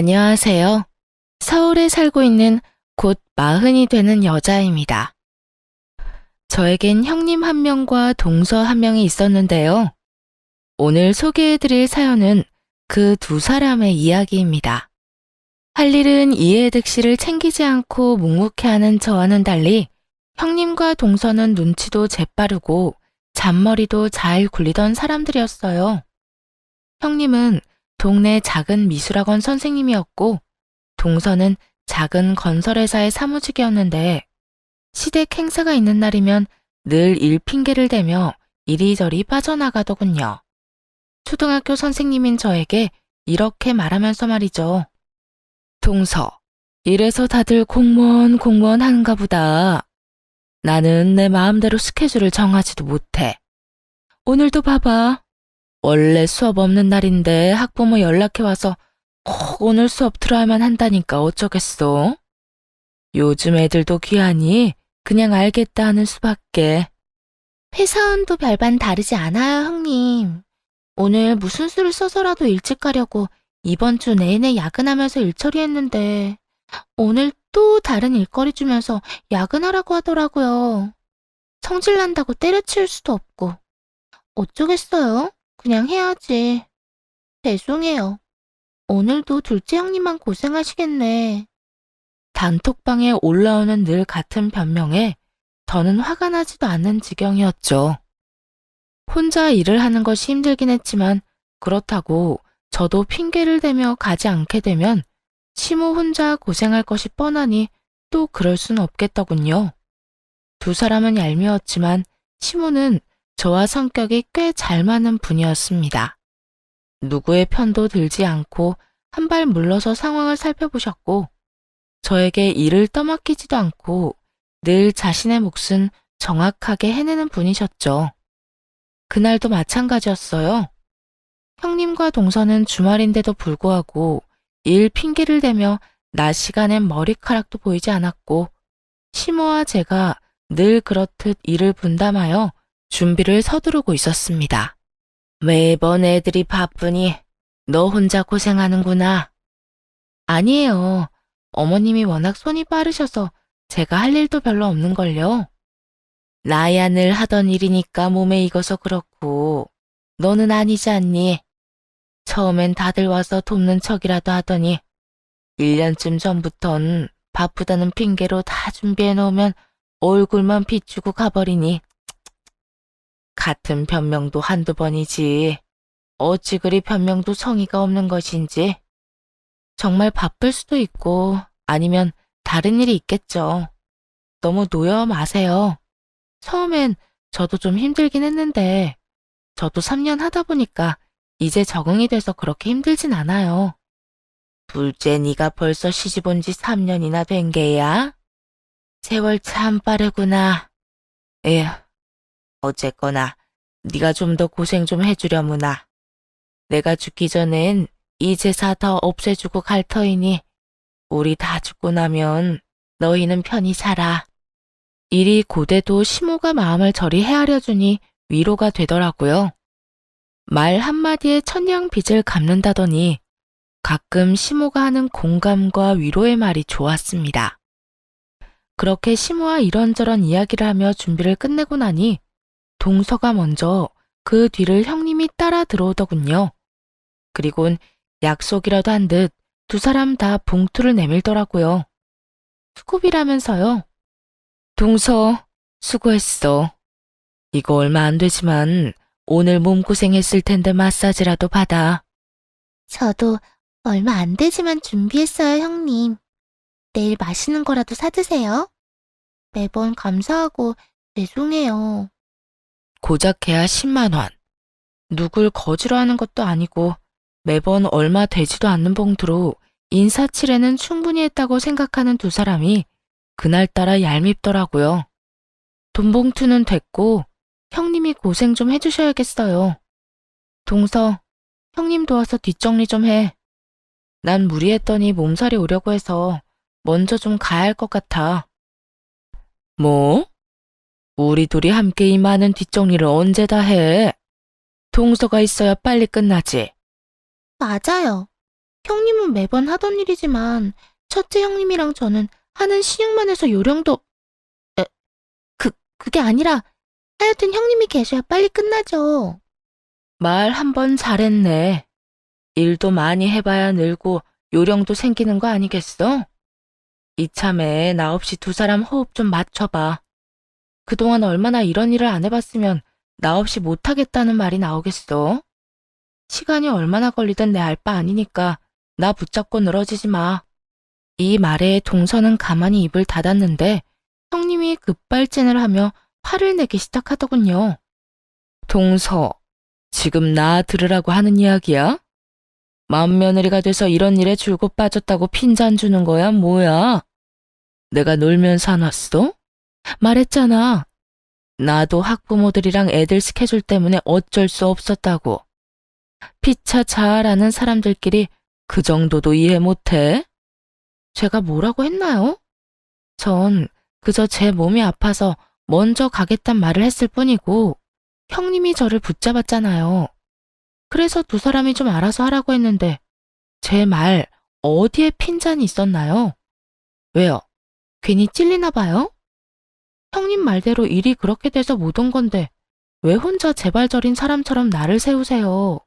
안녕하세요. 서울에 살고 있는 곧 40이 되는 여자입니다. 저에겐 형님 한 명과 동서 한 명이 있었는데요. 오늘 소개해드릴 사연은 그 두 사람의 이야기입니다. 할 일은 이해득 씨를 챙기지 않고 묵묵해하는 저와는 달리 형님과 동서는 눈치도 재빠르고 잔머리도 잘 굴리던 사람들이었어요. 형님은 동네 작은 미술학원 선생님이었고 동서는 작은 건설회사의 사무직이었는데 시댁 행사가 있는 날이면 늘 일 핑계를 대며 이리저리 빠져나가더군요. 초등학교 선생님인 저에게 이렇게 말하면서 말이죠. 동서, 이래서 다들 공무원 하는가 보다. 나는 내 마음대로 스케줄을 정하지도 못해. 오늘도 봐봐. 원래 수업 없는 날인데 학부모 연락해와서 꼭 오늘 수업 들어야만 한다니까 어쩌겠어? 요즘 애들도 귀하니 그냥 알겠다 하는 수밖에. 회사원도 별반 다르지 않아요, 형님. 오늘 무슨 수를 써서라도 일찍 가려고 이번 주 내내 야근하면서 일 처리했는데 오늘 또 다른 일거리 주면서 야근하라고 하더라고요. 성질 난다고 때려치울 수도 없고. 어쩌겠어요? 그냥 해야지. 죄송해요. 오늘도 둘째 형님만 고생하시겠네. 단톡방에 올라오는 늘 같은 변명에 저는 화가 나지도 않는 지경이었죠. 혼자 일을 하는 것이 힘들긴 했지만 그렇다고 저도 핑계를 대며 가지 않게 되면 시모 혼자 고생할 것이 뻔하니 또 그럴 순 없겠더군요. 두 사람은 얄미웠지만 시모는 저와 성격이 꽤 잘 맞는 분이었습니다. 누구의 편도 들지 않고 한 발 물러서 상황을 살펴보셨고 저에게 일을 떠맡기지도 않고 늘 자신의 몫은 정확하게 해내는 분이셨죠. 그날도 마찬가지였어요. 형님과 동서는 주말인데도 불구하고 일 핑계를 대며 낮 시간엔 머리카락도 보이지 않았고 시모와 제가 늘 그렇듯 일을 분담하여 준비를 서두르고 있었습니다. 매번 애들이 바쁘니 너 혼자 고생하는구나. 아니에요. 어머님이 워낙 손이 빠르셔서 제가 할 일도 별로 없는걸요. 나야 늘 하던 일이니까 몸에 익어서 그렇고 너는 아니지 않니? 처음엔 다들 와서 돕는 척이라도 하더니 1년쯤 전부턴 바쁘다는 핑계로 다 준비해 놓으면 얼굴만 비추고 가버리니 같은 변명도 한두 번이지. 어찌 그리 변명도 성의가 없는 것인지. 정말 바쁠 수도 있고 아니면 다른 일이 있겠죠. 너무 놓여 마세요. 처음엔 저도 좀 힘들긴 했는데 저도 3년 하다 보니까 이제 적응이 돼서 그렇게 힘들진 않아요. 둘째 네가 벌써 시집 온 지 3년이나 된 게야? 세월 참 빠르구나. 에휴, 어쨌거나 네가 좀 더 고생 좀 해주려무나. 내가 죽기 전엔 이 제사 더 없애주고 갈 터이니 우리 다 죽고 나면 너희는 편히 살아. 일이 고돼도 시모가 마음을 저리 헤아려 주니 위로가 되더라고요. 말 한마디에 천냥 빚을 갚는다더니 가끔 시모가 하는 공감과 위로의 말이 좋았습니다. 그렇게 시모와 이런저런 이야기를 하며 준비를 끝내고 나니 동서가 먼저 그 뒤를 형님이 따라 들어오더군요. 그리곤 약속이라도 한 듯 두 사람 다 봉투를 내밀더라고요. 수고비라면서요. 동서, 수고했어. 이거 얼마 안 되지만 오늘 몸고생했을 텐데 마사지라도 받아. 저도 얼마 안 되지만 준비했어요, 형님. 내일 맛있는 거라도 사드세요. 매번 감사하고 죄송해요. 고작해야 10만 원. 누굴 거지로 하는 것도 아니고 매번 얼마 되지도 않는 봉투로 인사치레는 충분히 했다고 생각하는 두 사람이 그날따라 얄밉더라고요. 돈 봉투는 됐고 형님이 고생 좀 해주셔야겠어요. 동서, 형님 도와서 뒷정리 좀 해. 난 무리했더니 몸살이 오려고 해서 먼저 좀 가야 할 것 같아. 뭐? 우리 둘이 함께 이 많은 뒷정리를 언제 다 해? 동서가 있어야 빨리 끝나지. 맞아요. 형님은 매번 하던 일이지만 첫째 형님이랑 저는 하는 시육만 해서 요령도 에, 그게 아니라 하여튼 형님이 계셔야 빨리 끝나죠. 말 한 번 잘했네. 일도 많이 해봐야 늘고 요령도 생기는 거 아니겠어? 이참에 나 없이 두 사람 호흡 좀 맞춰봐. 그동안 얼마나 이런 일을 안 해봤으면 나 없이 못하겠다는 말이 나오겠어? 시간이 얼마나 걸리든 내 알 바 아니니까 나 붙잡고 늘어지지 마. 이 말에 동서는 가만히 입을 닫았는데 형님이 급발진을 하며 화를 내기 시작하더군요. 동서, 지금 나 들으라고 하는 이야기야? 맏며느리가 돼서 이런 일에 줄곧 빠졌다고 핀잔 주는 거야, 뭐야? 내가 놀면서 안 왔어? 말했잖아. 나도 학부모들이랑 애들 스케줄 때문에 어쩔 수 없었다고. 피차 잘 아는 사람들끼리 그 정도도 이해 못해? 제가 뭐라고 했나요? 전 그저 제 몸이 아파서 먼저 가겠단 말을 했을 뿐이고 형님이 저를 붙잡았잖아요. 그래서 두 사람이 좀 알아서 하라고 했는데 제 말 어디에 핀잔이 있었나요? 왜요? 괜히 찔리나 봐요? 형님 말대로 일이 그렇게 돼서 못 온 건데 왜 혼자 제발저린 사람처럼 나를 세우세요?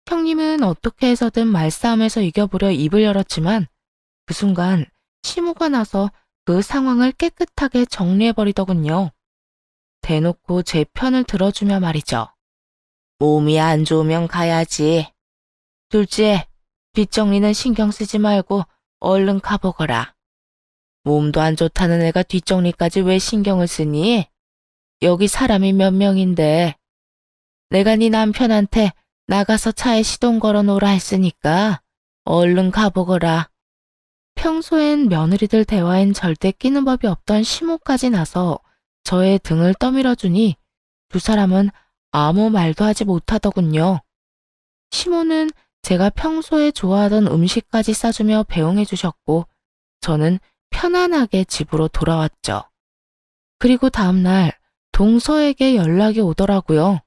형님은 어떻게 해서든 말싸움에서 이겨보려 입을 열었지만 그 순간 심호가 나서 그 상황을 깨끗하게 정리해버리더군요. 대놓고 제 편을 들어주며 말이죠. 몸이 안 좋으면 가야지. 둘째, 뒷정리는 신경 쓰지 말고 얼른 가보거라. 몸도 안 좋다는 애가 뒷정리까지 왜 신경을 쓰니? 여기 사람이 몇 명인데. 내가 네 남편한테 나가서 차에 시동 걸어 놓으라 했으니까 얼른 가보거라. 평소엔 며느리들 대화엔 절대 끼는 법이 없던 시모까지 나서 저의 등을 떠밀어주니 두 사람은 아무 말도 하지 못하더군요. 시모는 제가 평소에 좋아하던 음식까지 싸주며 배웅해 주셨고 저는 편안하게 집으로 돌아왔죠. 그리고 다음날 동서에게 연락이 오더라고요.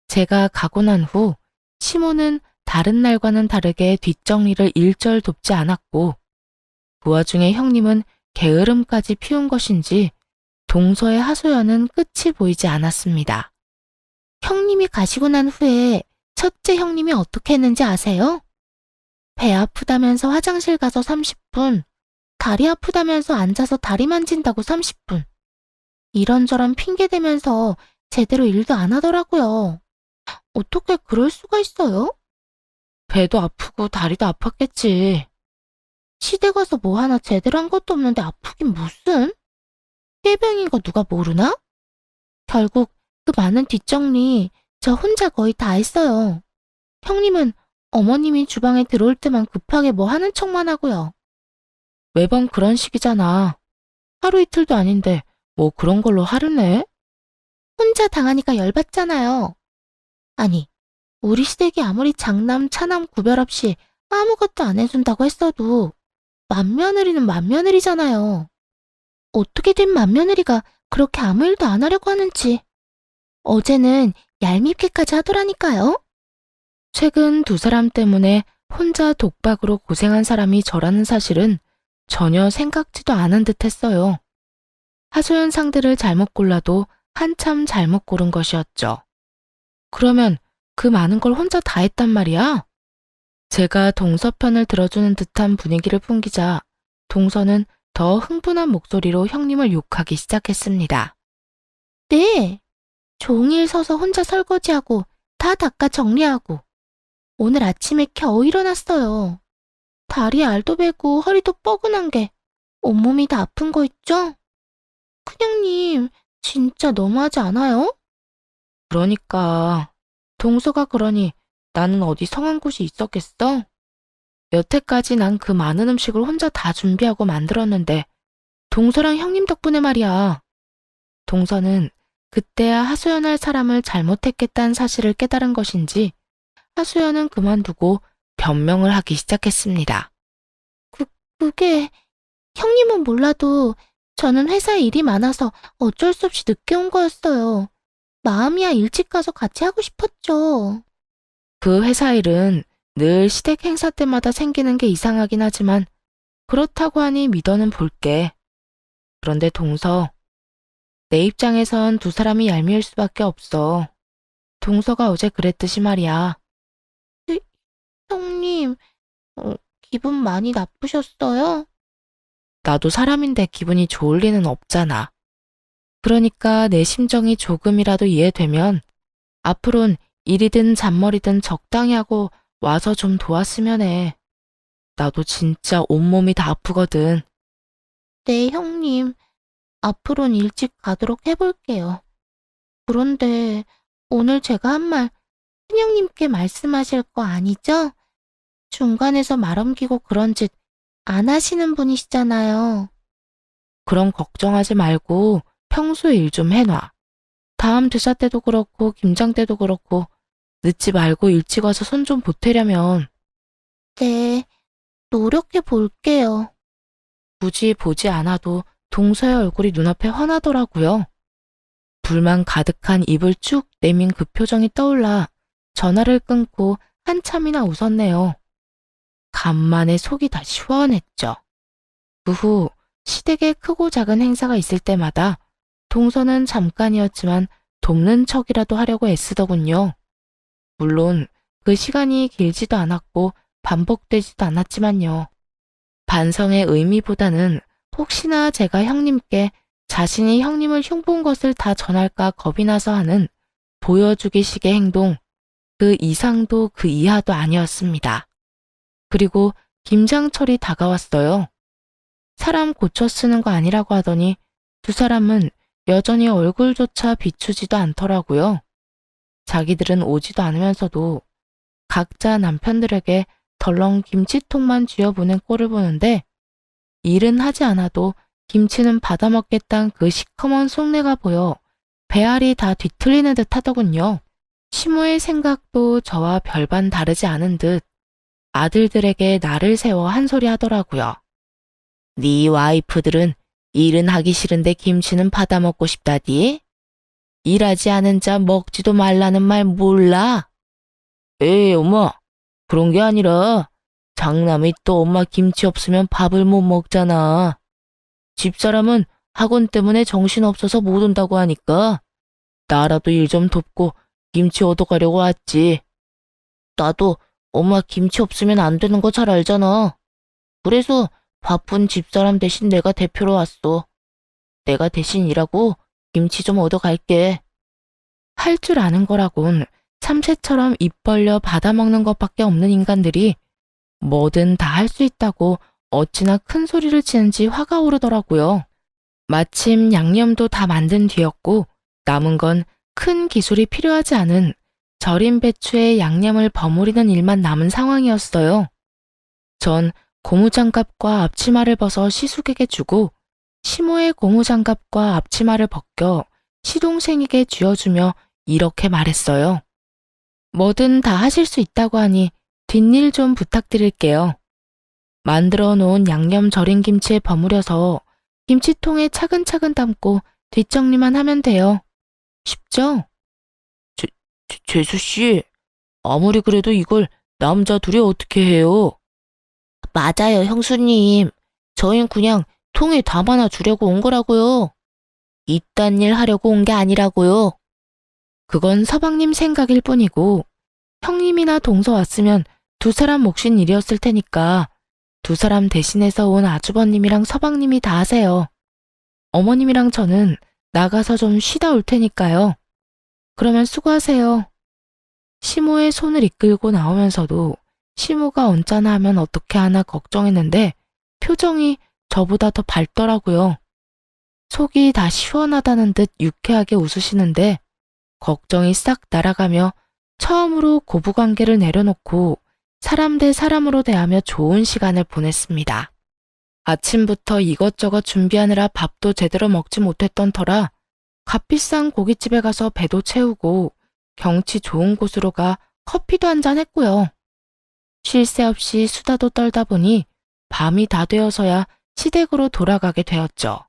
제가 가고 난 후 시모는 다른 날과는 다르게 뒷정리를 일절 돕지 않았고 그 와중에 형님은 게으름까지 피운 것인지 동서의 하소연은 끝이 보이지 않았습니다. 형님이 가시고 난 후에 첫째 형님이 어떻게 했는지 아세요? 배 아프다면서 화장실 가서 30분, 다리 아프다면서 앉아서 다리 만진다고 30분. 이런저런 핑계 대면서 제대로 일도 안 하더라고요. 어떻게 그럴 수가 있어요? 배도 아프고 다리도 아팠겠지. 시댁 가서 뭐 하나 제대로 한 것도 없는데 아프긴 무슨? 꾀병인 거 누가 모르나? 결국 그 많은 뒷정리 저 혼자 거의 다 했어요. 형님은 어머님이 주방에 들어올 때만 급하게 뭐 하는 척만 하고요. 매번 그런 식이잖아. 하루 이틀도 아닌데 뭐 그런 걸로 화를 내? 혼자 당하니까 열받잖아요. 아니, 우리 시댁이 아무리 장남, 차남 구별 없이 아무것도 안 해준다고 했어도 맏며느리는 맏며느리잖아요. 어떻게 된 맏며느리가 그렇게 아무 일도 안 하려고 하는지. 어제는 얄밉게까지 하더라니까요. 최근 두 사람 때문에 혼자 독박으로 고생한 사람이 저라는 사실은 전혀 생각지도 않은 듯 했어요. 하소연 상대를 잘못 골라도 한참 잘못 고른 것이었죠. 그러면 그 많은 걸 혼자 다 했단 말이야? 제가 동서 편을 들어주는 듯한 분위기를 풍기자 동서는 더 흥분한 목소리로 형님을 욕하기 시작했습니다. 네, 종일 서서 혼자 설거지하고 다 닦아 정리하고 오늘 아침에 겨우 일어났어요. 다리에 알도 배고 허리도 뻐근한 게 온몸이 다 아픈 거 있죠? 큰형님, 진짜 너무하지 않아요? 그러니까 동서가 그러니 나는 어디 성한 곳이 있었겠어? 여태까지 난 그 많은 음식을 혼자 다 준비하고 만들었는데 동서랑 형님 덕분에 말이야. 동서는 그때야 하소연할 사람을 잘못했겠다는 사실을 깨달은 것인지 하소연은 그만두고 변명을 하기 시작했습니다. 그게 형님은 몰라도 저는 회사에 일이 많아서 어쩔 수 없이 늦게 온 거였어요. 마음이야 일찍 가서 같이 하고 싶었죠. 그 회사 일은 늘 시댁 행사 때마다 생기는 게 이상하긴 하지만 그렇다고 하니 믿어는 볼게. 그런데 동서, 내 입장에선 두 사람이 얄미울 수밖에 없어. 동서가 어제 그랬듯이 말이야. 형님, 기분 많이 나쁘셨어요? 나도 사람인데 기분이 좋을 리는 없잖아. 그러니까 내 심정이 조금이라도 이해되면 앞으론 일이든 잔머리든 적당히 하고 와서 좀 도왔으면 해. 나도 진짜 온몸이 다 아프거든. 네, 형님. 앞으로는 일찍 가도록 해볼게요. 그런데 오늘 제가 한 말 큰형님께 말씀하실 거 아니죠? 중간에서 말 옮기고 그런 짓 안 하시는 분이시잖아요. 그럼 걱정하지 말고 평소에 일 좀 해놔. 다음 대사 때도 그렇고 김장 때도 그렇고 늦지 말고 일찍 와서 손 좀 보태려면 네, 노력해 볼게요. 굳이 보지 않아도 동서의 얼굴이 눈앞에 환하더라고요. 불만 가득한 입을 쭉 내민 그 표정이 떠올라 전화를 끊고 한참이나 웃었네요. 간만에 속이 다 시원했죠. 그 후 시댁에 크고 작은 행사가 있을 때마다 동서는 잠깐이었지만 돕는 척이라도 하려고 애쓰더군요. 물론 그 시간이 길지도 않았고 반복되지도 않았지만요. 반성의 의미보다는 혹시나 제가 형님께 자신이 형님을 흉본 것을 다 전할까 겁이 나서 하는 보여주기식의 행동, 그 이상도 그 이하도 아니었습니다. 그리고 김장철이 다가왔어요. 사람 고쳐 쓰는 거 아니라고 하더니 두 사람은 여전히 얼굴조차 비추지도 않더라고요. 자기들은 오지도 않으면서도 각자 남편들에게 덜렁 김치통만 쥐어보낸 꼴을 보는데 일은 하지 않아도 김치는 받아먹겠다는 그 시커먼 속내가 보여 배알이 다 뒤틀리는 듯 하더군요. 시모의 생각도 저와 별반 다르지 않은 듯 아들들에게 나를 세워 한 소리 하더라고요. 네 와이프들은 일은 하기 싫은데 김치는 받아먹고 싶다디? 일하지 않은 자 먹지도 말라는 말 몰라? 에이, 엄마. 그런 게 아니라 장남이 또 엄마 김치 없으면 밥을 못 먹잖아. 집사람은 학원 때문에 정신없어서 못 온다고 하니까 나라도 일 좀 돕고 김치 얻어가려고 왔지. 나도 엄마 김치 없으면 안 되는 거 잘 알잖아. 그래서 바쁜 집사람 대신 내가 대표로 왔어. 내가 대신 일하고 김치 좀 얻어갈게. 할 줄 아는 거라곤 참새처럼 입 벌려 받아먹는 것밖에 없는 인간들이 뭐든 다 할 수 있다고 어찌나 큰 소리를 치는지 화가 오르더라고요. 마침 양념도 다 만든 뒤였고 남은 건 큰 기술이 필요하지 않은 절인 배추에 양념을 버무리는 일만 남은 상황이었어요. 전 고무장갑과 앞치마를 벗어 시숙에게 주고 시모의 고무장갑과 앞치마를 벗겨 시동생에게 쥐어주며 이렇게 말했어요. 뭐든 다 하실 수 있다고 하니 뒷일 좀 부탁드릴게요. 만들어 놓은 양념 절인 김치에 버무려서 김치통에 차근차근 담고 뒷정리만 하면 돼요. 쉽죠? 재수씨, 아무리 그래도 이걸 남자 둘이 어떻게 해요? 맞아요, 형수님. 저흰 그냥 통에 담아놔 주려고 온 거라고요. 이딴 일 하려고 온 게 아니라고요. 그건 서방님 생각일 뿐이고 형님이나 동서 왔으면 두 사람 몫인 일이었을 테니까 두 사람 대신해서 온 아주버님이랑 서방님이 다 하세요. 어머님이랑 저는 나가서 좀 쉬다 올 테니까요. 그러면 수고하세요. 시모의 손을 이끌고 나오면서도 시모가 언짢아 하면 어떻게 하나 걱정했는데 표정이 저보다 더 밝더라고요. 속이 다 시원하다는 듯 유쾌하게 웃으시는데 걱정이 싹 날아가며 처음으로 고부관계를 내려놓고 사람 대 사람으로 대하며 좋은 시간을 보냈습니다. 아침부터 이것저것 준비하느라 밥도 제대로 먹지 못했던 터라 값비싼 고깃집에 가서 배도 채우고 경치 좋은 곳으로 가 커피도 한잔 했고요. 쉴 새 없이 수다도 떨다 보니 밤이 다 되어서야 시댁으로 돌아가게 되었죠.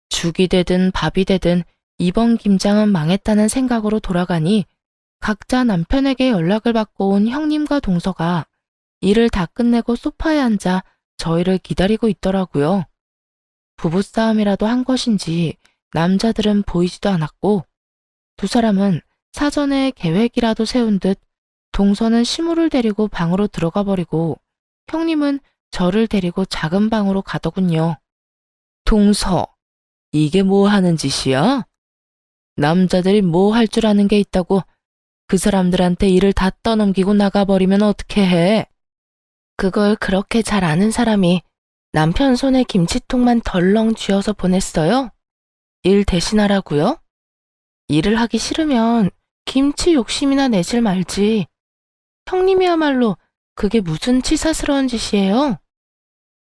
죽이 되든 밥이 되든 이번 김장은 망했다는 생각으로 돌아가니 각자 남편에게 연락을 받고 온 형님과 동서가 일을 다 끝내고 소파에 앉아 저희를 기다리고 있더라고요. 부부싸움이라도 한 것인지 남자들은 보이지도 않았고 두 사람은 사전에 계획이라도 세운 듯 동서는 시무를 데리고 방으로 들어가 버리고 형님은 저를 데리고 작은 방으로 가더군요. 동서, 이게 뭐 하는 짓이야? 남자들이 뭐 할 줄 아는 게 있다고 그 사람들한테 일을 다 떠넘기고 나가버리면 어떻게 해? 그걸 그렇게 잘 아는 사람이 남편 손에 김치통만 덜렁 쥐어서 보냈어요? 일 대신하라고요? 일을 하기 싫으면 김치 욕심이나 내질 말지. 형님이야말로 그게 무슨 치사스러운 짓이에요?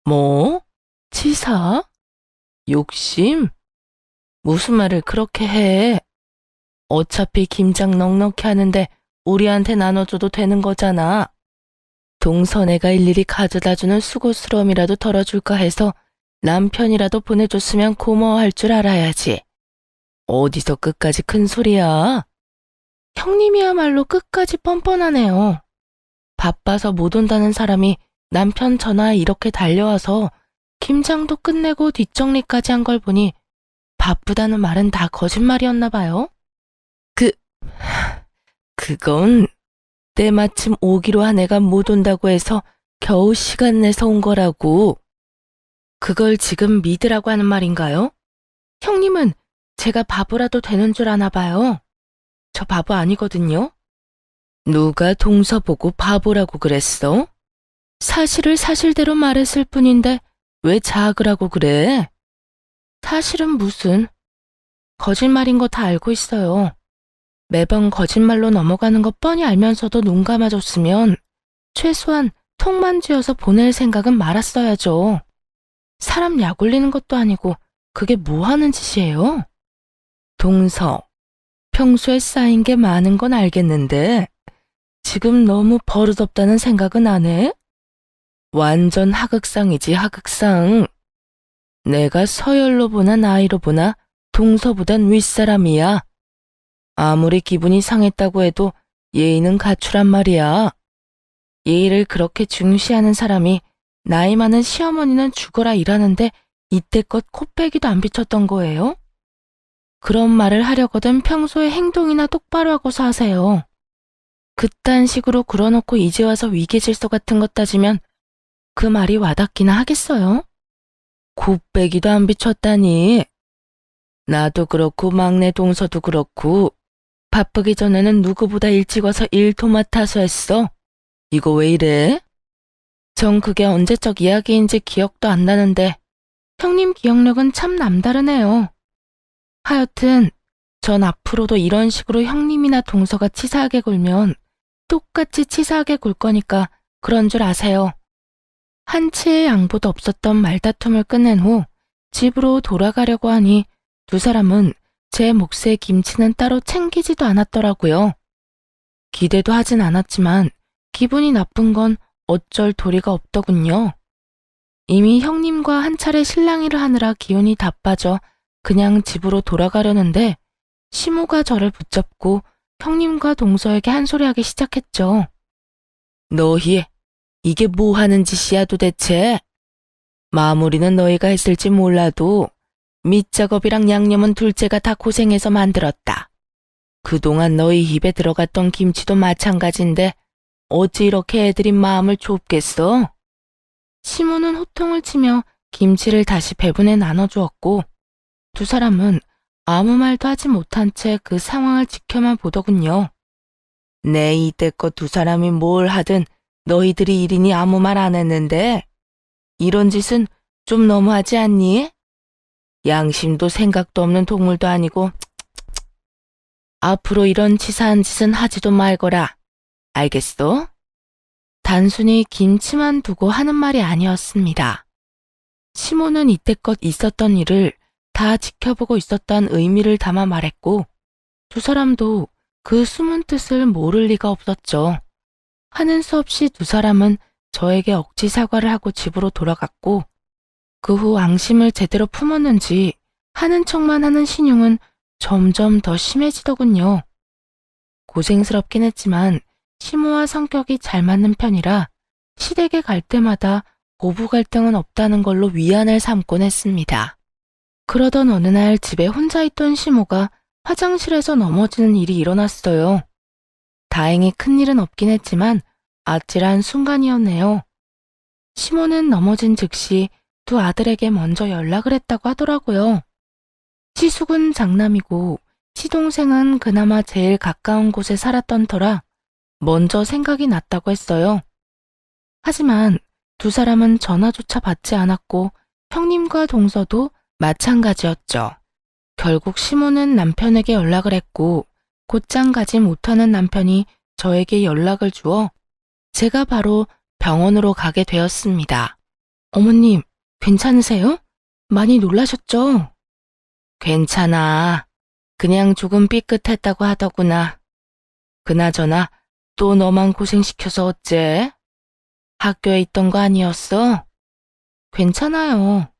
뭐? 치사? 욕심? 무슨 말을 그렇게 해? 어차피 김장 넉넉히 하는데 우리한테 나눠줘도 되는 거잖아. 동서네가 일일이 가져다주는 수고스러움이라도 덜어줄까 해서 남편이라도 보내줬으면 고마워할 줄 알아야지. 어디서 끝까지 큰 소리야? 형님이야말로 끝까지 뻔뻔하네요. 바빠서 못 온다는 사람이 남편 전화에 이렇게 달려와서 김장도 끝내고 뒷정리까지 한 걸 보니 바쁘다는 말은 다 거짓말이었나 봐요. 그건 때마침 오기로 한 애가 못 온다고 해서 겨우 시간 내서 온 거라고. 그걸 지금 믿으라고 하는 말인가요? 형님은 제가 바보라도 되는 줄 아나 봐요. 저 바보 아니거든요. 누가 동서 보고 바보라고 그랬어? 사실을 사실대로 말했을 뿐인데 왜 자학을 하고 그래? 사실은 무슨 거짓말인 거 다 알고 있어요. 매번 거짓말로 넘어가는 거 뻔히 알면서도 눈 감아줬으면 최소한 통만 쥐어서 보낼 생각은 말았어야죠. 사람 약 올리는 것도 아니고 그게 뭐 하는 짓이에요? 동서, 평소에 쌓인 게 많은 건 알겠는데 지금 너무 버릇없다는 생각은 안 해? 완전 하극상이지, 하극상. 내가 서열로 보나 나이로 보나 동서보단 윗사람이야. 아무리 기분이 상했다고 해도 예의는 갖추란 말이야. 예의를 그렇게 중시하는 사람이 나이 많은 시어머니는 죽어라 일하는데 이때껏 코빼기도 안 비쳤던 거예요? 그런 말을 하려거든 평소에 행동이나 똑바로 하고서 하세요. 그딴 식으로 굴어놓고 이제 와서 위계질서 같은 것 따지면 그 말이 와닿기나 하겠어요? 코빼기도 안 비쳤다니. 나도 그렇고 막내 동서도 그렇고 바쁘기 전에는 누구보다 일찍 와서 일 도맡아서 했어. 이거 왜 이래? 전 그게 언제적 이야기인지 기억도 안 나는데 형님 기억력은 참 남다르네요. 하여튼 전 앞으로도 이런 식으로 형님이나 동서가 치사하게 굴면 똑같이 치사하게 굴 거니까 그런 줄 아세요. 한치의 양보도 없었던 말다툼을 끝낸 후 집으로 돌아가려고 하니 두 사람은 제 몫의 김치는 따로 챙기지도 않았더라고요. 기대도 하진 않았지만 기분이 나쁜 건 어쩔 도리가 없더군요. 이미 형님과 한 차례 실랑이를 하느라 기운이 다 빠져 그냥 집으로 돌아가려는데 시모가 저를 붙잡고 형님과 동서에게 한 소리 하기 시작했죠. 너희, 이게 뭐 하는 짓이야 도대체? 마무리는 너희가 했을지 몰라도 밑작업이랑 양념은 둘째가 다 고생해서 만들었다. 그동안 너희 입에 들어갔던 김치도 마찬가지인데 어찌 이렇게 애들이 마음을 좁겠어? 시모는 호통을 치며 김치를 다시 배분해 나눠주었고 두 사람은 아무 말도 하지 못한 채 그 상황을 지켜만 보더군요. 내 이때껏 두 사람이 뭘 하든 너희들이 일이니 아무 말 안 했는데 이런 짓은 좀 너무하지 않니? 양심도 생각도 없는 동물도 아니고 앞으로 이런 치사한 짓은 하지도 말거라. 알겠어? 단순히 김치만 두고 하는 말이 아니었습니다. 시모는 이때껏 있었던 일을 다 지켜보고 있었다는 의미를 담아 말했고 두 사람도 그 숨은 뜻을 모를 리가 없었죠. 하는 수 없이 두 사람은 저에게 억지 사과를 하고 집으로 돌아갔고 그 후 앙심을 제대로 품었는지 하는 척만 하는 신용은 점점 더 심해지더군요. 고생스럽긴 했지만 시모와 성격이 잘 맞는 편이라 시댁에 갈 때마다 고부 갈등은 없다는 걸로 위안을 삼곤 했습니다. 그러던 어느 날 집에 혼자 있던 시모가 화장실에서 넘어지는 일이 일어났어요. 다행히 큰일은 없긴 했지만 아찔한 순간이었네요. 시모는 넘어진 즉시 두 아들에게 먼저 연락을 했다고 하더라고요. 시숙은 장남이고 시동생은 그나마 제일 가까운 곳에 살았던 터라 먼저 생각이 났다고 했어요. 하지만 두 사람은 전화조차 받지 않았고 형님과 동서도 마찬가지였죠. 결국 시모는 남편에게 연락을 했고 곧장 가지 못하는 남편이 저에게 연락을 주어 제가 바로 병원으로 가게 되었습니다. 어머님, 괜찮으세요? 많이 놀라셨죠? 괜찮아. 그냥 조금 삐끗했다고 하더구나. 그나저나 또 너만 고생시켜서 어째? 학교에 있던 거 아니었어? 괜찮아요.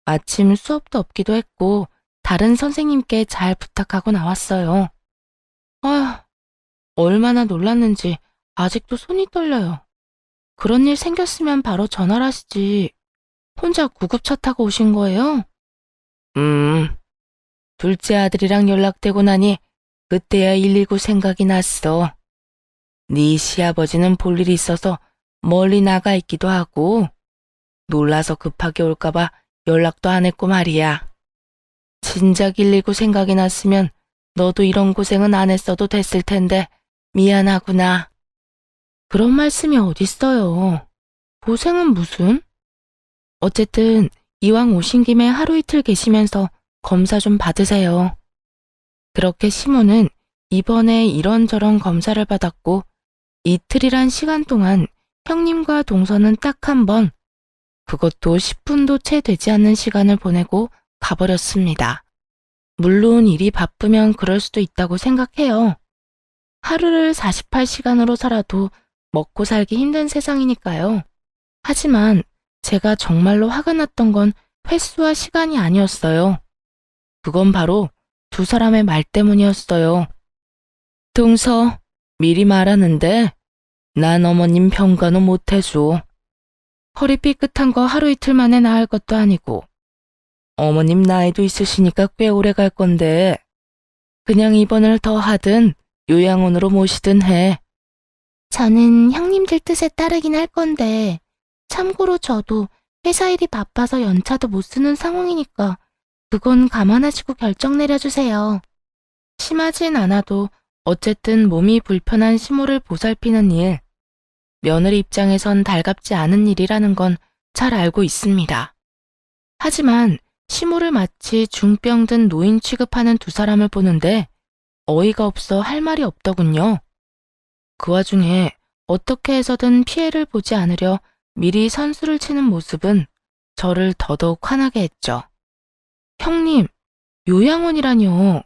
마침 수업도 없기도 했고 다른 선생님께 잘 부탁하고 나왔어요. 아휴, 얼마나 놀랐는지 아직도 손이 떨려요. 그런 일 생겼으면 바로 전화를 하시지. 혼자 구급차 타고 오신 거예요? 둘째 아들이랑 연락되고 나니 그때야 119 생각이 났어. 네 시아버지는 볼 일이 있어서 멀리 나가 있기도 하고 놀라서 급하게 올까봐 연락도 안 했고 말이야. 진작 119 생각이 났으면 너도 이런 고생은 안 했어도 됐을 텐데 미안하구나. 그런 말씀이 어딨어요. 고생은 무슨? 어쨌든 이왕 오신 김에 하루 이틀 계시면서 검사 좀 받으세요. 그렇게 시모는 이번에 이런저런 검사를 받았고 이틀이란 시간 동안 형님과 동서는 딱 한 번, 그것도 10분도 채 되지 않는 시간을 보내고 가버렸습니다. 물론 일이 바쁘면 그럴 수도 있다고 생각해요. 하루를 48시간으로 살아도 먹고 살기 힘든 세상이니까요. 하지만 제가 정말로 화가 났던 건 횟수와 시간이 아니었어요. 그건 바로 두 사람의 말 때문이었어요. 동서, 미리 말하는데 난 어머님 평가는 못 해줘. 허리 삐끗한 거 하루 이틀 만에 나을 것도 아니고 어머님 나이도 있으시니까 꽤 오래 갈 건데 그냥 입원을 더 하든 요양원으로 모시든 해. 저는 형님들 뜻에 따르긴 할 건데, 참고로 저도 회사 일이 바빠서 연차도 못 쓰는 상황이니까 그건 감안하시고 결정 내려주세요. 심하진 않아도 어쨌든 몸이 불편한 시모를 보살피는 일, 며느리 입장에선 달갑지 않은 일이라는 건 잘 알고 있습니다. 하지만 시모를 마치 중병 든 노인 취급하는 두 사람을 보는데 어이가 없어 할 말이 없더군요. 그 와중에 어떻게 해서든 피해를 보지 않으려 미리 선수를 치는 모습은 저를 더더욱 화나게 했죠. 형님, 요양원이라뇨.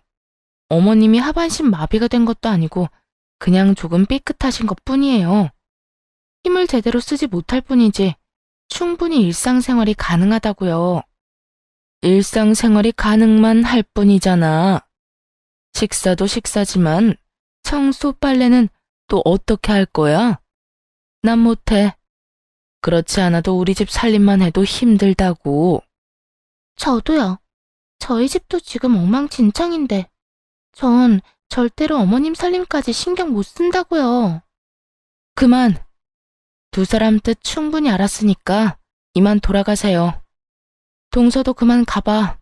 어머님이 하반신 마비가 된 것도 아니고 그냥 조금 삐끗하신 것 뿐이에요. 힘을 제대로 쓰지 못할 뿐이지 충분히 일상생활이 가능하다고요. 일상생활이 가능만 할 뿐이잖아. 식사도 식사지만 청소, 빨래는 또 어떻게 할 거야? 난 못해. 그렇지 않아도 우리 집 살림만 해도 힘들다고. 저도요. 저희 집도 지금 엉망진창인데, 전 절대로 어머님 살림까지 신경 못 쓴다고요. 그만. 두 사람 뜻 충분히 알았으니까 이만 돌아가세요. 동서도 그만 가봐.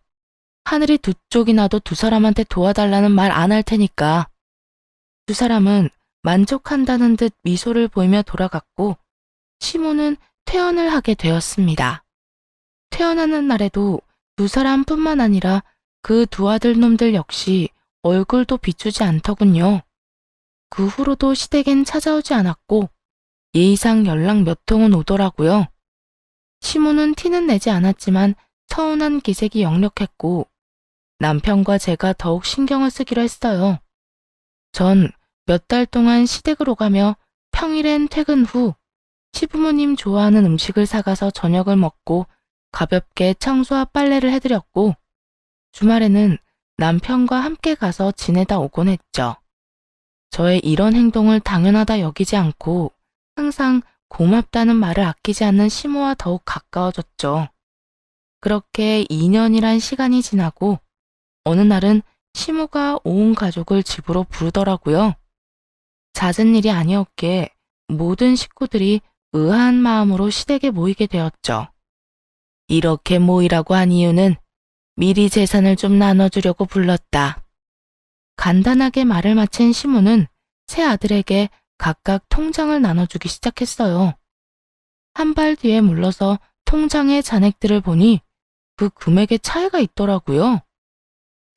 하늘이 두 쪽이 나도 두 사람한테 도와달라는 말 안 할 테니까. 두 사람은 만족한다는 듯 미소를 보이며 돌아갔고 시모는 퇴원을 하게 되었습니다. 퇴원하는 날에도 두 사람뿐만 아니라 그 두 아들 놈들 역시 얼굴도 비추지 않더군요. 그 후로도 시댁엔 찾아오지 않았고 예의상 연락 몇 통은 오더라고요. 시모는 티는 내지 않았지만 서운한 기색이 역력했고 남편과 제가 더욱 신경을 쓰기로 했어요. 전 몇 달 동안 시댁을 오가며 평일엔 퇴근 후 시부모님 좋아하는 음식을 사가서 저녁을 먹고 가볍게 청소와 빨래를 해드렸고 주말에는 남편과 함께 가서 지내다 오곤 했죠. 저의 이런 행동을 당연하다 여기지 않고 항상 고맙다는 말을 아끼지 않는 시모와 더욱 가까워졌죠. 그렇게 2년이란 시간이 지나고 어느 날은 시모가 온 가족을 집으로 부르더라고요. 잦은 일이 아니었기에 모든 식구들이 의아한 마음으로 시댁에 모이게 되었죠. 이렇게 모이라고 한 이유는 미리 재산을 좀 나눠주려고 불렀다. 간단하게 말을 마친 시모는 세 아들에게 각각 통장을 나눠주기 시작했어요. 한 발 뒤에 물러서 통장의 잔액들을 보니 그 금액에 차이가 있더라고요.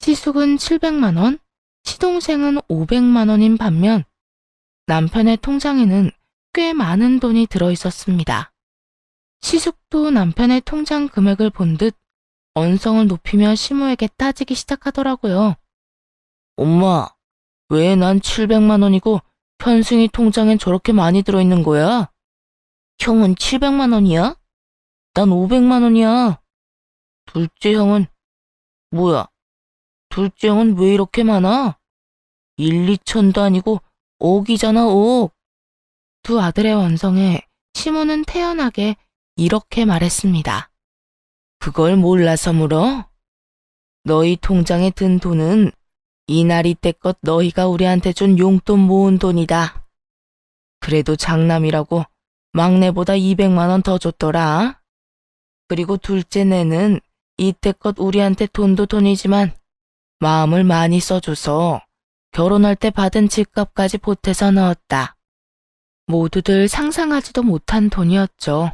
시숙은 700만 원, 시동생은 500만 원인 반면 남편의 통장에는 꽤 많은 돈이 들어 있었습니다. 시숙도 남편의 통장 금액을 본 듯 언성을 높이며 시모에게 따지기 시작하더라고요. 엄마, 왜 난 700만 원이고 현승이 통장엔 저렇게 많이 들어있는 거야? 형은 700만 원이야? 난 500만 원이야. 둘째 형은, 뭐야? 둘째 형은 왜 이렇게 많아? 1, 2천도 아니고 5억이잖아, 5억. 두 아들의 원성에 시모는 태연하게 이렇게 말했습니다. 그걸 몰라서 물어? 너희 통장에 든 돈은 이날 이때껏 너희가 우리한테 준 용돈 모은 돈이다. 그래도 장남이라고 막내보다 200만 원 더 줬더라. 그리고 둘째 내는 이때껏 우리한테 돈도 돈이지만 마음을 많이 써줘서 결혼할 때 받은 집값까지 보태서 넣었다. 모두들 상상하지도 못한 돈이었죠.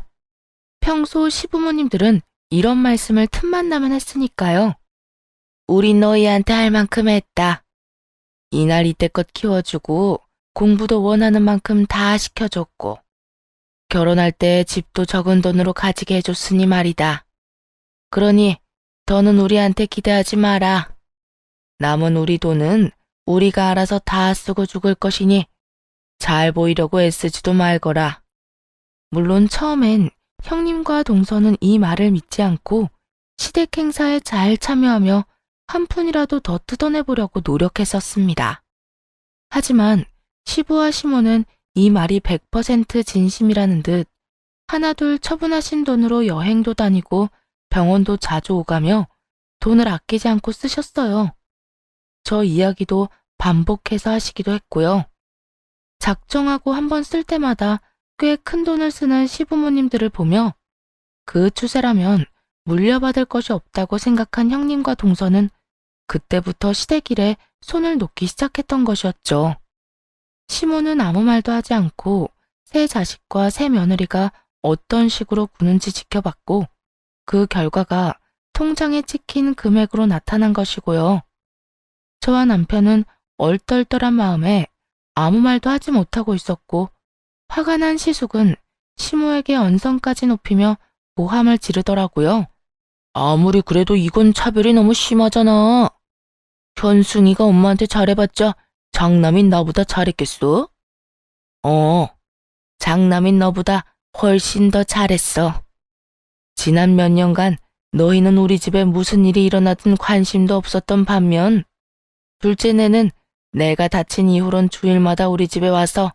평소 시부모님들은 이런 말씀을 틈만 나면 했으니까요. 우리 너희한테 할 만큼 했다. 이날 이때껏 키워주고 공부도 원하는 만큼 다 시켜줬고 결혼할 때 집도 적은 돈으로 가지게 해줬으니 말이다. 그러니 더는 우리한테 기대하지 마라. 남은 우리 돈은 우리가 알아서 다 쓰고 죽을 것이니 잘 보이려고 애쓰지도 말거라. 물론 처음엔 형님과 동서는 이 말을 믿지 않고 시댁 행사에 잘 참여하며 한 푼이라도 더 뜯어내보려고 노력했었습니다. 하지만 시부와 시모는 이 말이 100% 진심이라는 듯 하나둘 처분하신 돈으로 여행도 다니고 병원도 자주 오가며 돈을 아끼지 않고 쓰셨어요. 저 이야기도 반복해서 하시기도 했고요. 작정하고 한 번 쓸 때마다 꽤 큰 돈을 쓰는 시부모님들을 보며 그 추세라면 물려받을 것이 없다고 생각한 형님과 동서는 그때부터 시댁일에 손을 놓기 시작했던 것이었죠. 시모는 아무 말도 하지 않고 새 자식과 새 며느리가 어떤 식으로 구는지 지켜봤고 그 결과가 통장에 찍힌 금액으로 나타난 것이고요. 저와 남편은 얼떨떨한 마음에 아무 말도 하지 못하고 있었고 화가 난 시숙은 시모에게 언성까지 높이며 모함을 지르더라고요. 아무리 그래도 이건 차별이 너무 심하잖아. 현승이가 엄마한테 잘해봤자 장남인 나보다 잘했겠어? 장남인 너보다 훨씬 더 잘했어. 지난 몇 년간 너희는 우리 집에 무슨 일이 일어나든 관심도 없었던 반면 둘째 내는 내가 다친 이후론 주일마다 우리 집에 와서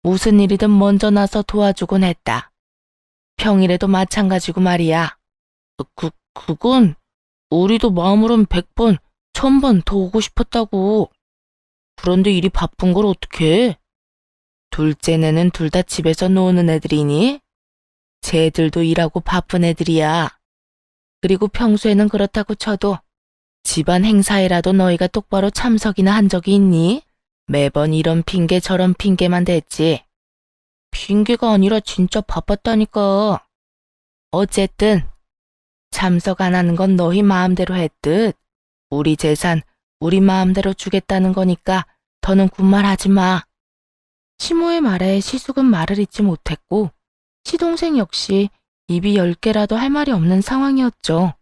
무슨 일이든 먼저 나서 도와주곤 했다. 평일에도 마찬가지고 말이야. 그건 우리도 마음으론 100번, 1000번 더 오고 싶었다고. 그런데 일이 바쁜 걸 어떡해? 둘째네는 둘 다 집에서 노는 애들이니? 쟤들도 일하고 바쁜 애들이야. 그리고 평소에는 그렇다고 쳐도 집안 행사에라도 너희가 똑바로 참석이나 한 적이 있니? 매번 이런 핑계 저런 핑계만 댔지. 핑계가 아니라 진짜 바빴다니까. 어쨌든 참석 안 하는 건 너희 마음대로 했듯 우리 재산 우리 마음대로 주겠다는 거니까 더는 군말하지 마. 시모의 말에 시숙은 말을 잇지 못했고 시동생 역시 입이 10개라도 할 말이 없는 상황이었죠.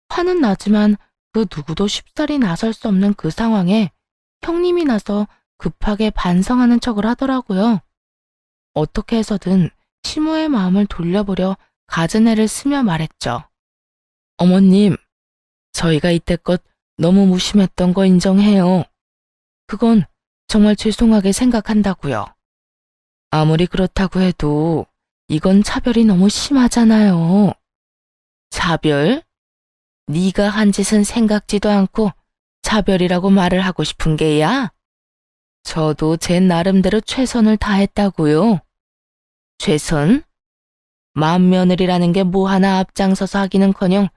화는 나지만 그 누구도 쉽사리 나설 수 없는 그 상황에 형님이 나서 급하게 반성하는 척을 하더라고요. 어떻게 해서든 시모의 마음을 돌려보려 갖은 애를 쓰며 말했죠. 어머님, 저희가 이때껏 너무 무심했던 거 인정해요. 그건 정말 죄송하게 생각한다고요. 아무리 그렇다고 해도 이건 차별이 너무 심하잖아요. 차별? 네가 한 짓은 생각지도 않고 차별이라고 말을 하고 싶은 게야? 저도 제 나름대로 최선을 다했다고요. 최선? 맏며느리라는 게 뭐 하나 앞장서서 하기는커녕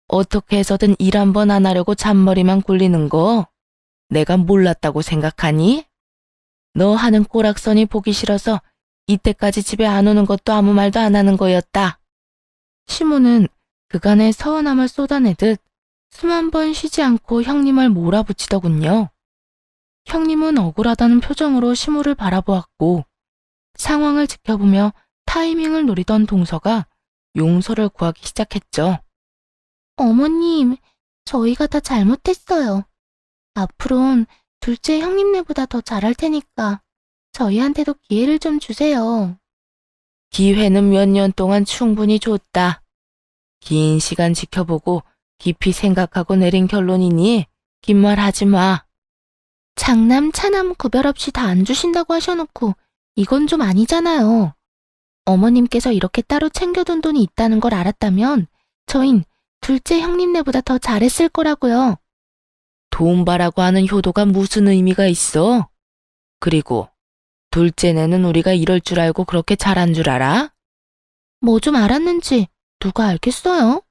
어떻게 해서든 일 한 번 안 하려고 잔머리만 굴리는 거 내가 몰랐다고 생각하니? 너 하는 꼬락선이 보기 싫어서 이때까지 집에 안 오는 것도 아무 말도 안 하는 거였다. 시모는 그간의 서운함을 쏟아내듯 숨 한 번 쉬지 않고 형님을 몰아붙이더군요. 형님은 억울하다는 표정으로 시모를 바라보았고 상황을 지켜보며 타이밍을 노리던 동서가 용서를 구하기 시작했죠. 어머님, 저희가 다 잘못했어요. 앞으론 둘째 형님네보다 더 잘할 테니까 저희한테도 기회를 좀 주세요. 기회는 몇 년 동안 충분히 줬다. 긴 시간 지켜보고 깊이 생각하고 내린 결론이니 긴 말 하지 마. 장남, 차남 구별 없이 다 안 주신다고 하셔놓고 이건 좀 아니잖아요. 어머님께서 이렇게 따로 챙겨둔 돈이 있다는 걸 알았다면 저흰 둘째 형님네보다 더 잘했을 거라고요. 돈 바라고 하는 효도가 무슨 의미가 있어? 그리고 둘째네는 우리가 이럴 줄 알고 그렇게 잘한 줄 알아? 뭐 좀 알았는지 누가 알겠어요?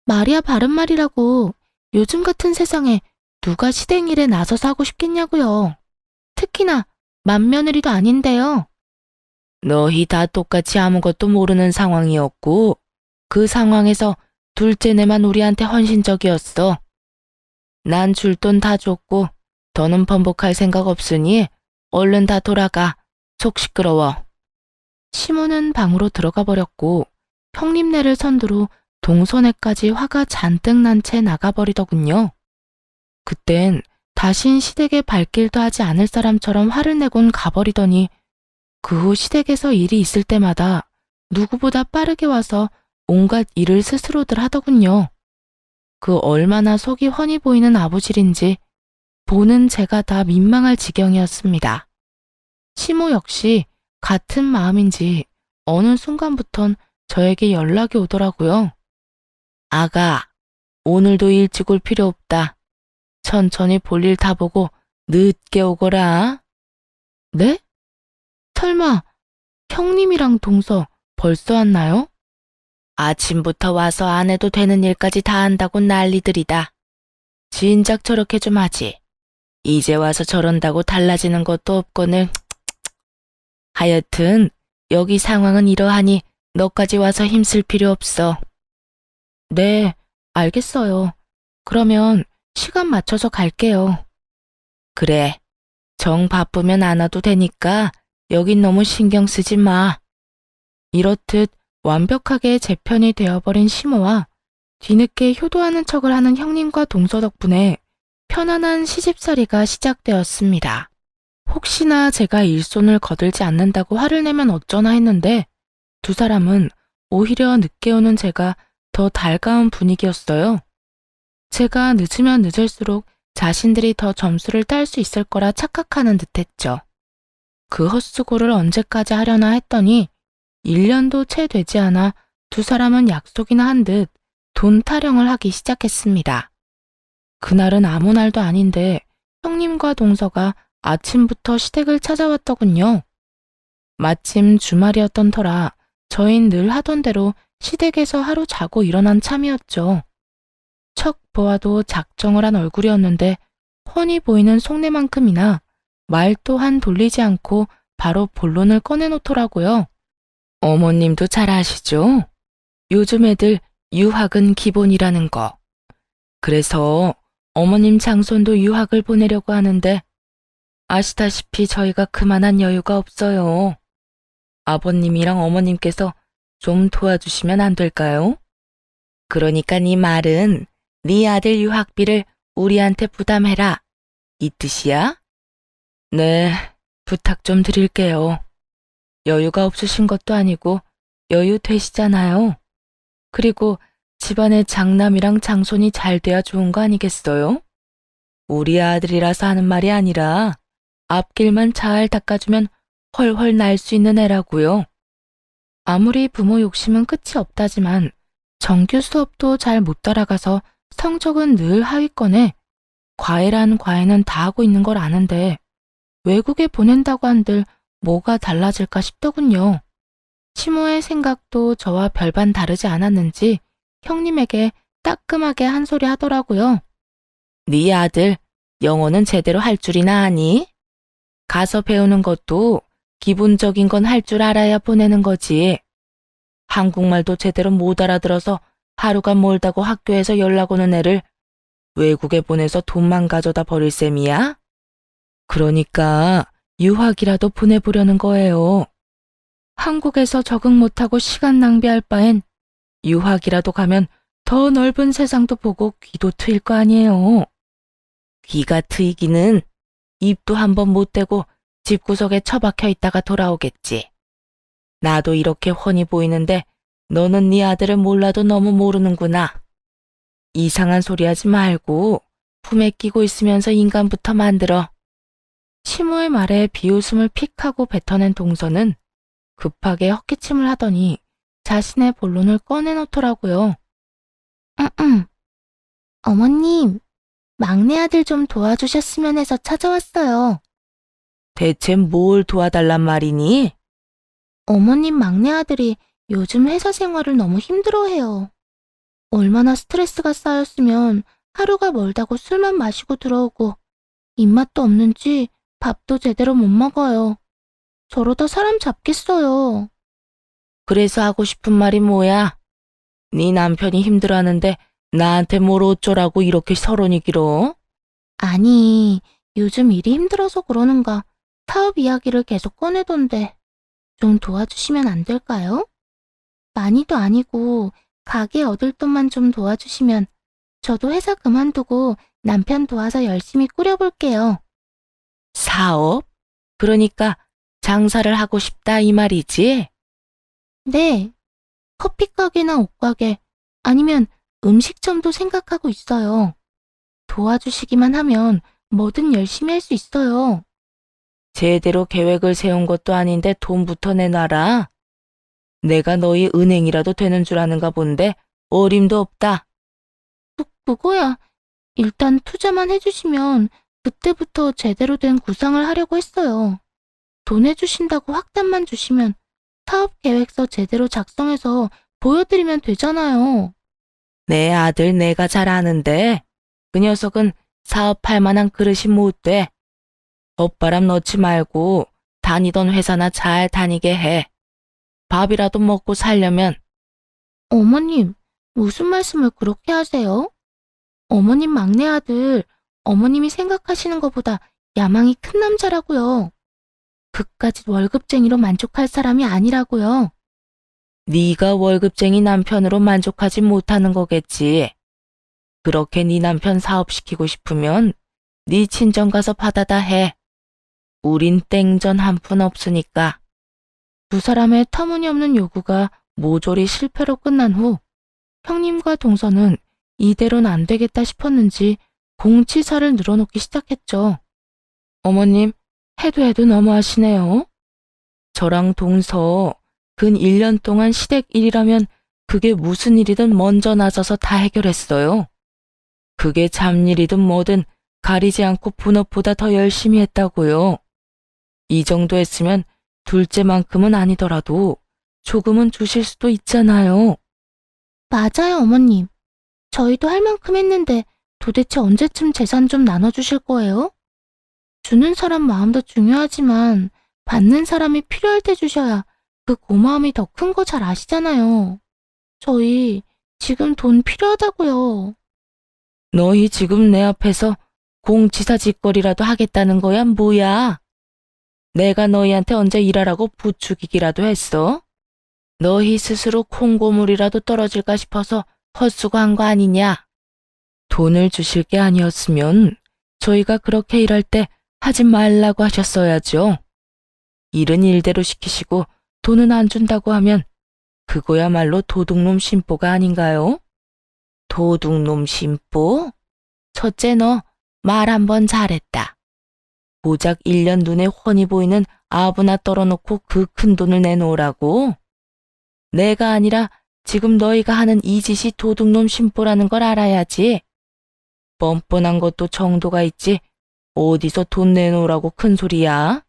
말이야 바른 말이라고 요즘 같은 세상에 누가 시댁일에 나서서 하고 싶겠냐고요. 특히나 맏며느리도 아닌데요. 너희 다 똑같이 아무것도 모르는 상황이었고 그 상황에서 둘째네만 우리한테 헌신적이었어. 난 줄 돈 다 줬고 더는 번복할 생각 없으니 얼른 다 돌아가. 속 시끄러워. 시모는 방으로 들어가 버렸고 형님네를 선두로 동서네까지 화가 잔뜩 난 채 나가버리더군요. 그땐 다신 시댁에 발길도 하지 않을 사람처럼 화를 내곤 가버리더니 그 후 시댁에서 일이 있을 때마다 누구보다 빠르게 와서 온갖 일을 스스로들 하더군요. 그 얼마나 속이 훤히 보이는 아부질인지 보는 제가 다 민망할 지경이었습니다. 시모 역시 같은 마음인지 어느 순간부턴 저에게 연락이 오더라고요. 아가, 오늘도 일찍 올 필요 없다. 천천히 볼일 다 보고 늦게 오거라. 네? 설마 형님이랑 동서 벌써 왔나요? 아침부터 와서 안 해도 되는 일까지 다 한다고 난리들이다. 진작 저렇게 좀 하지. 이제 와서 저런다고 달라지는 것도 없거늘. 하여튼 여기 상황은 이러하니 너까지 와서 힘쓸 필요 없어. 네, 알겠어요. 그러면 시간 맞춰서 갈게요. 그래, 정 바쁘면 안 와도 되니까 여긴 너무 신경 쓰지 마. 이렇듯 완벽하게 제 편이 되어버린 시모와 뒤늦게 효도하는 척을 하는 형님과 동서 덕분에 편안한 시집살이가 시작되었습니다. 혹시나 제가 일손을 거들지 않는다고 화를 내면 어쩌나 했는데 두 사람은 오히려 늦게 오는 제가 더 달가운 분위기였어요. 제가 늦으면 늦을수록 자신들이 더 점수를 딸 수 있을 거라 착각하는 듯했죠. 그 헛수고를 언제까지 하려나 했더니 1년도 채 되지 않아 두 사람은 약속이나 한 듯 돈 타령을 하기 시작했습니다. 그날은 아무 날도 아닌데 형님과 동서가 아침부터 시댁을 찾아왔더군요. 마침 주말이었던 터라 저흰 늘 하던 대로 시댁에서 하루 자고 일어난 참이었죠. 척 보아도 작정을 한 얼굴이었는데 훤히 보이는 속내만큼이나 말 또한 돌리지 않고 바로 본론을 꺼내놓더라고요. 어머님도 잘 아시죠? 요즘 애들 유학은 기본이라는 거. 그래서 어머님 장손도 유학을 보내려고 하는데 아시다시피 저희가 그만한 여유가 없어요. 아버님이랑 어머님께서 좀 도와주시면 안 될까요? 그러니까 네 말은 네 아들 유학비를 우리한테 부담해라. 이 뜻이야? 네, 부탁 좀 드릴게요. 여유가 없으신 것도 아니고 여유 되시잖아요. 그리고 집안에 장남이랑 장손이 잘 돼야 좋은 거 아니겠어요? 우리 아들이라서 하는 말이 아니라 앞길만 잘 닦아주면 훨훨 날 수 있는 애라고요. 아무리 부모 욕심은 끝이 없다지만 정규 수업도 잘 못 따라가서 성적은 늘 하위권에 과외란 과외는 다 하고 있는 걸 아는데 외국에 보낸다고 한들 뭐가 달라질까 싶더군요. 시모의 생각도 저와 별반 다르지 않았는지 형님에게 따끔하게 한 소리 하더라고요. 네 아들 영어는 제대로 할 줄이나 아니? 가서 배우는 것도 기본적인 건 할 줄 알아야 보내는 거지. 한국말도 제대로 못 알아들어서 하루가 멀다고 학교에서 연락 오는 애를 외국에 보내서 돈만 가져다 버릴 셈이야? 그러니까 유학이라도 보내보려는 거예요. 한국에서 적응 못하고 시간 낭비할 바엔 유학이라도 가면 더 넓은 세상도 보고 귀도 트일 거 아니에요. 귀가 트이기는 입도 한번 못 대고 집구석에 처박혀 있다가 돌아오겠지. 나도 이렇게 훤히 보이는데 너는 네 아들을 몰라도 너무 모르는구나. 이상한 소리 하지 말고 품에 끼고 있으면서 인간부터 만들어. 시모의 말에 비웃음을 픽하고 뱉어낸 동서는 급하게 헛기침을 하더니 자신의 본론을 꺼내놓더라고요. 어머님, 막내 아들 좀 도와주셨으면 해서 찾아왔어요. 대체 뭘 도와달란 말이니? 어머님 막내 아들이 요즘 회사 생활을 너무 힘들어해요. 얼마나 스트레스가 쌓였으면 하루가 멀다고 술만 마시고 들어오고 입맛도 없는지 밥도 제대로 못 먹어요. 저러다 사람 잡겠어요. 그래서 하고 싶은 말이 뭐야? 네 남편이 힘들어하는데 나한테 뭘 어쩌라고 이렇게 서론이 길어? 아니, 요즘 일이 힘들어서 그러는가 사업 이야기를 계속 꺼내던데 좀 도와주시면 안 될까요? 많이도 아니고 가게 얻을 돈만 좀 도와주시면 저도 회사 그만두고 남편 도와서 열심히 꾸려볼게요. 사업? 그러니까 장사를 하고 싶다 이 말이지? 네, 커피 가게나 옷가게 아니면 음식점도 생각하고 있어요. 도와주시기만 하면 뭐든 열심히 할 수 있어요. 제대로 계획을 세운 것도 아닌데 돈부터 내놔라. 내가 너희 은행이라도 되는 줄 아는가 본데 어림도 없다. 그거야. 일단 투자만 해주시면 그때부터 제대로 된 구상을 하려고 했어요. 돈 해주신다고 확답만 주시면 사업 계획서 제대로 작성해서 보여드리면 되잖아요. 내 아들 내가 잘 아는데 그 녀석은 사업할 만한 그릇이 못 돼. 헛바람 넣지 말고 다니던 회사나 잘 다니게 해. 밥이라도 먹고 살려면. 어머님, 무슨 말씀을 그렇게 하세요? 어머님 막내 아들, 어머님이 생각하시는 것보다 야망이 큰 남자라고요. 그까짓 월급쟁이로 만족할 사람이 아니라고요. 네가 월급쟁이 남편으로 만족하지 못하는 거겠지. 그렇게 네 남편 사업시키고 싶으면 네 친정 가서 받아다 해. 우린 땡전 한 푼 없으니까. 두 사람의 터무니없는 요구가 모조리 실패로 끝난 후 형님과 동서는 이대로는 안 되겠다 싶었는지 공치사를 늘어놓기 시작했죠. 어머님, 해도 너무하시네요. 저랑 동서 근 1년 동안 시댁 일이라면 그게 무슨 일이든 먼저 나서서 다 해결했어요. 그게 잡일이든 뭐든 가리지 않고 본업보다 더 열심히 했다고요. 이 정도 했으면 둘째만큼은 아니더라도 조금은 주실 수도 있잖아요. 맞아요, 어머님. 저희도 할 만큼 했는데 도대체 언제쯤 재산 좀 나눠주실 거예요? 주는 사람 마음도 중요하지만 받는 사람이 필요할 때 주셔야 그 고마움이 더 큰 거 잘 아시잖아요. 저희 지금 돈 필요하다고요. 너희 지금 내 앞에서 공치사 짓거리라도 하겠다는 거야, 뭐야? 내가 너희한테 언제 일하라고 부추기기라도 했어? 너희 스스로 콩고물이라도 떨어질까 싶어서 헛수고한 거 아니냐? 돈을 주실 게 아니었으면 저희가 그렇게 일할 때 하지 말라고 하셨어야죠. 일은 일대로 시키시고 돈은 안 준다고 하면 그거야말로 도둑놈 심보가 아닌가요? 도둑놈 심보? 첫째 너 말 한 번 잘했다. 고작 1년 눈에 훤히 보이는 아부나 떨어놓고 그 큰 돈을 내놓으라고? 내가 아니라 지금 너희가 하는 이 짓이 도둑놈 심보라는 걸 알아야지. 뻔뻔한 것도 정도가 있지. 어디서 돈 내놓으라고 큰 소리야?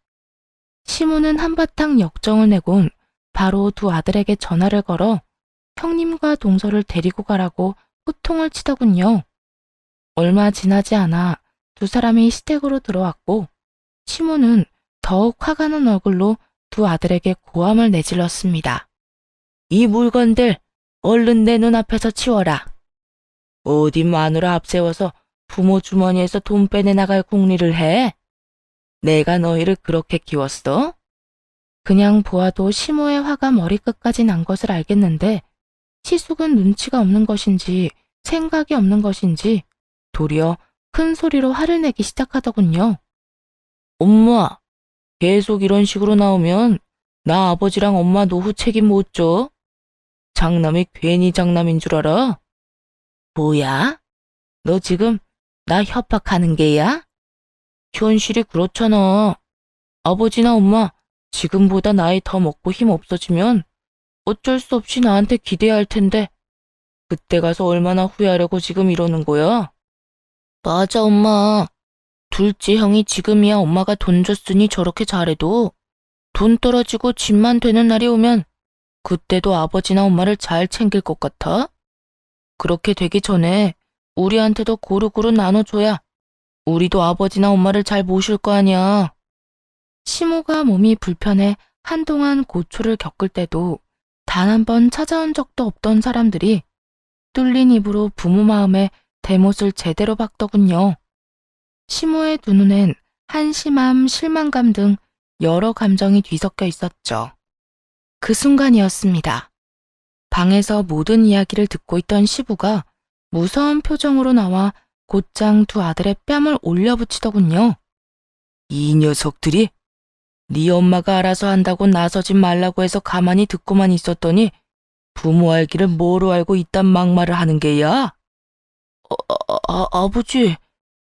시모는 한바탕 역정을 내곤 바로 두 아들에게 전화를 걸어 형님과 동서를 데리고 가라고 호통을 치더군요. 얼마 지나지 않아 두 사람이 시댁으로 들어왔고 시모는 더욱 화가 난 얼굴로 두 아들에게 고함을 내질렀습니다. 이 물건들 얼른 내 눈앞에서 치워라. 어디 마누라 앞세워서 부모 주머니에서 돈 빼내 나갈 궁리를 해? 내가 너희를 그렇게 키웠어? 그냥 보아도 시모의 화가 머리끝까지 난 것을 알겠는데 시숙은 눈치가 없는 것인지 생각이 없는 것인지 도리어 큰 소리로 화를 내기 시작하더군요. 엄마, 계속 이런 식으로 나오면 나 아버지랑 엄마 노후 책임 못 져? 장남이 괜히 장남인 줄 알아? 뭐야? 너 지금 나 협박하는 게야? 현실이 그렇잖아. 아버지나 엄마 지금보다 나이 더 먹고 힘 없어지면 어쩔 수 없이 나한테 기대야 할 텐데 그때 가서 얼마나 후회하려고 지금 이러는 거야? 맞아, 엄마. 둘째 형이 지금이야 엄마가 돈 줬으니 저렇게 잘해도 돈 떨어지고 집만 되는 날이 오면 그때도 아버지나 엄마를 잘 챙길 것 같아? 그렇게 되기 전에 우리한테도 고루고루 나눠줘야 우리도 아버지나 엄마를 잘 모실 거 아니야. 시모가 몸이 불편해 한동안 고초를 겪을 때도 단 한 번 찾아온 적도 없던 사람들이 뚫린 입으로 부모 마음에 대못을 제대로 박더군요. 시모의 두 눈엔 한심함, 실망감 등 여러 감정이 뒤섞여 있었죠. 그 순간이었습니다. 방에서 모든 이야기를 듣고 있던 시부가 무서운 표정으로 나와 곧장 두 아들의 뺨을 올려붙이더군요. 이 녀석들이 네 엄마가 알아서 한다고 나서지 말라고 해서 가만히 듣고만 있었더니 부모 알기를 뭐로 알고 이딴 막말을 하는 게야? 아버지,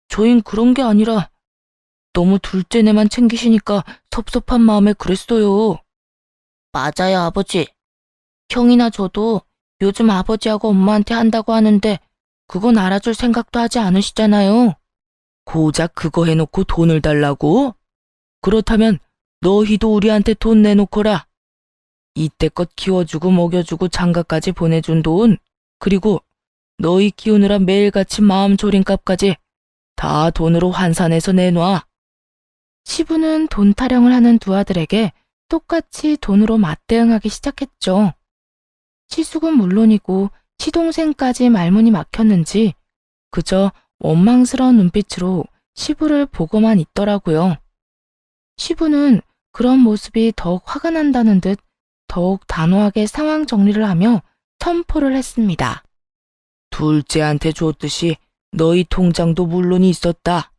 저흰 그런 게 아니라 너무 둘째네만 챙기시니까 섭섭한 마음에 그랬어요. 맞아요, 아버지. 형이나 저도 요즘 아버지하고 엄마한테 한다고 하는데 그건 알아줄 생각도 하지 않으시잖아요. 고작 그거 해놓고 돈을 달라고? 그렇다면 너희도 우리한테 돈 내놓거라. 이때껏 키워주고 먹여주고 장가까지 보내준 돈, 그리고 너희 키우느라 매일같이 마음 졸인 값까지 다 돈으로 환산해서 내놔. 시부는 돈 타령을 하는 두 아들에게 똑같이 돈으로 맞대응하기 시작했죠. 시숙은 물론이고 시동생까지 말문이 막혔는지 그저 원망스러운 눈빛으로 시부를 보고만 있더라고요. 시부는 그런 모습이 더욱 화가 난다는 듯 더욱 단호하게 상황 정리를 하며 선포를 했습니다. 둘째한테 줬듯이 너희 통장도 물론이 있었다.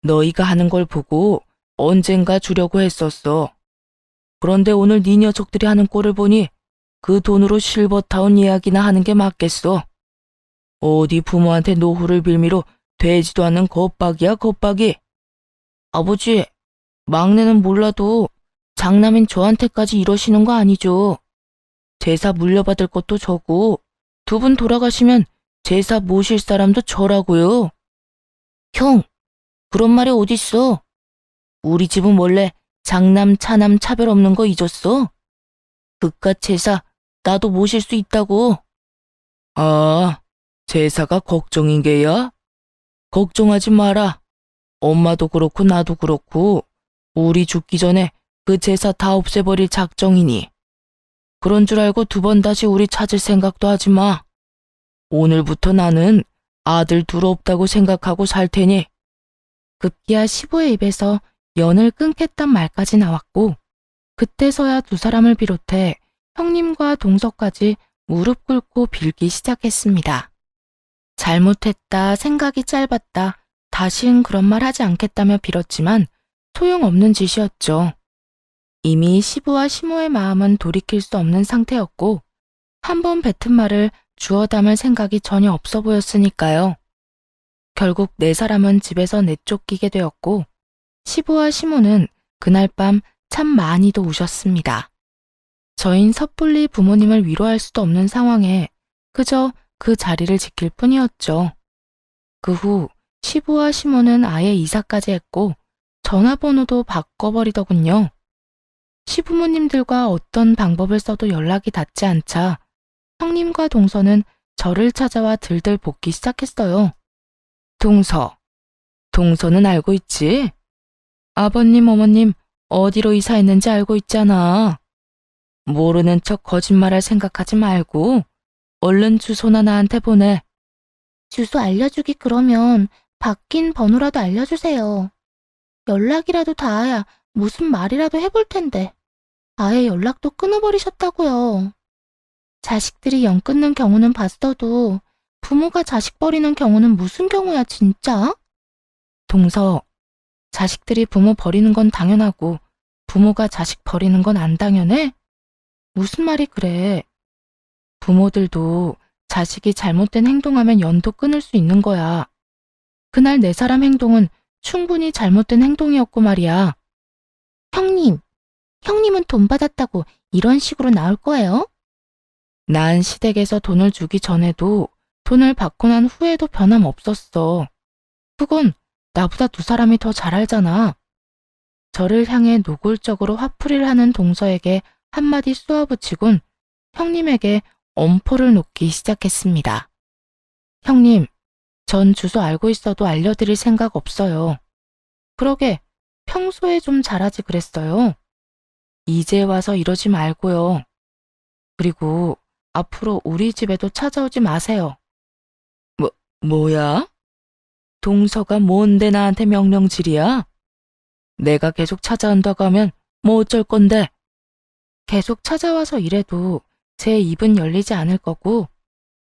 너희가 하는 걸 보고 언젠가 주려고 했었어. 그런데 오늘 네 녀석들이 하는 꼴을 보니 그 돈으로 실버타운 예약이나 하는 게 맞겠어. 어디 부모한테 노후를 빌미로 되지도 않는 겁박이야, 겁박이. 아버지, 막내는 몰라도 장남인 저한테까지 이러시는 거 아니죠. 제사 물려받을 것도 저고 두 분 돌아가시면 제사 모실 사람도 저라고요. 형, 그런 말이 어딨어? 우리 집은 원래 장남, 차남 차별 없는 거 잊었어? 그깟 제사 나도 모실 수 있다고. 아, 제사가 걱정인 게야? 걱정하지 마라. 엄마도 그렇고 나도 그렇고 우리 죽기 전에 그 제사 다 없애버릴 작정이니. 그런 줄 알고 두 번 다시 우리 찾을 생각도 하지 마. 오늘부터 나는 아들 둘 없다고 생각하고 살 테니. 급기야 시부의 입에서 연을 끊겠단 말까지 나왔고 그때서야 두 사람을 비롯해 형님과 동서까지 무릎 꿇고 빌기 시작했습니다. 잘못했다, 생각이 짧았다, 다신 그런 말 하지 않겠다며 빌었지만 소용없는 짓이었죠. 이미 시부와 시모의 마음은 돌이킬 수 없는 상태였고 한 번 뱉은 말을 주워 담을 생각이 전혀 없어 보였으니까요. 결국 네 사람은 집에서 내쫓기게 되었고 시부와 시모는 그날 밤 참 많이도 우셨습니다. 저인 섣불리 부모님을 위로할 수도 없는 상황에 그저 그 자리를 지킬 뿐이었죠. 그 후 시부와 시모는 아예 이사까지 했고 전화번호도 바꿔버리더군요. 시부모님들과 어떤 방법을 써도 연락이 닿지 않자 형님과 동서는 저를 찾아와 들들 볶기 시작했어요. 동서는 알고 있지? 아버님, 어머님 어디로 이사했는지 알고 있잖아. 모르는 척 거짓말할 생각하지 말고 얼른 주소나 나한테 보내. 주소 알려주기 그러면 바뀐 번호라도 알려주세요. 연락이라도 닿아야 무슨 말이라도 해볼 텐데. 아예 연락도 끊어버리셨다고요. 자식들이 연 끊는 경우는 봤어도 부모가 자식 버리는 경우는 무슨 경우야 진짜? 동서, 자식들이 부모 버리는 건 당연하고 부모가 자식 버리는 건 안 당연해? 무슨 말이 그래? 부모들도 자식이 잘못된 행동하면 연도 끊을 수 있는 거야. 그날 내 사람 행동은 충분히 잘못된 행동이었고 말이야. 형님은 돈 받았다고 이런 식으로 나올 거예요? 난 시댁에서 돈을 주기 전에도 돈을 받고 난 후에도 변함없었어. 그건 나보다 두 사람이 더 잘 알잖아. 저를 향해 노골적으로 화풀이를 하는 동서에게 한마디 쏘아붙이곤 형님에게 엄포를 놓기 시작했습니다. 형님, 전 주소 알고 있어도 알려드릴 생각 없어요. 그러게 평소에 좀 잘하지 그랬어요. 이제 와서 이러지 말고요. 그리고 앞으로 우리 집에도 찾아오지 마세요. 뭐야? 동서가 뭔데 나한테 명령질이야? 내가 계속 찾아온다고 하면 뭐 어쩔 건데? 계속 찾아와서 이래도 제 입은 열리지 않을 거고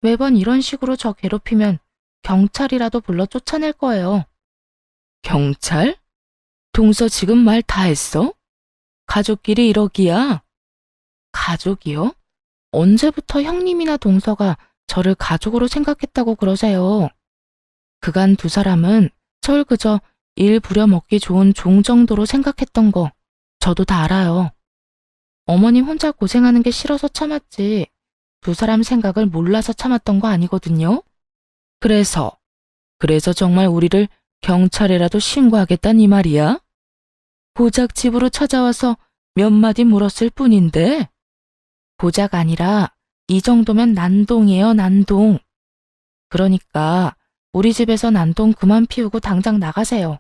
매번 이런 식으로 저 괴롭히면 경찰이라도 불러 쫓아낼 거예요. 경찰? 동서 지금 말 다 했어? 가족끼리 이러기야? 가족이요? 언제부터 형님이나 동서가 저를 가족으로 생각했다고 그러세요? 그간 두 사람은 절 그저 일 부려먹기 좋은 종 정도로 생각했던 거 저도 다 알아요. 어머님 혼자 고생하는 게 싫어서 참았지 두 사람 생각을 몰라서 참았던 거 아니거든요. 그래서 정말 우리를 경찰에라도 신고하겠다는 이 말이야? 고작 집으로 찾아와서 몇 마디 물었을 뿐인데? 고작 아니라 이 정도면 난동이에요, 난동. 그러니까 우리 집에서 난동 그만 피우고 당장 나가세요.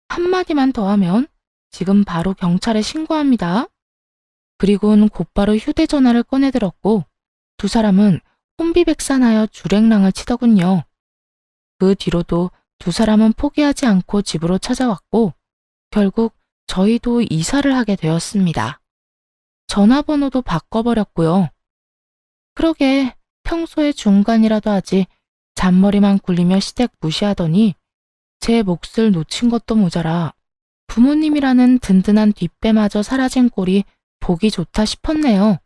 한마디만 더 하면 지금 바로 경찰에 신고합니다. 그리고는 곧바로 휴대전화를 꺼내들었고 두 사람은 혼비백산하여 주랭랑을 치더군요. 그 뒤로도 두 사람은 포기하지 않고 집으로 찾아왔고 결국 저희도 이사를 하게 되었습니다. 전화번호도 바꿔버렸고요. 그러게 평소에 중간이라도 하지 잔머리만 굴리며 시댁 무시하더니 제 몫을 놓친 것도 모자라 부모님이라는 든든한 뒷배마저 사라진 꼴이 보기 좋다 싶었네요.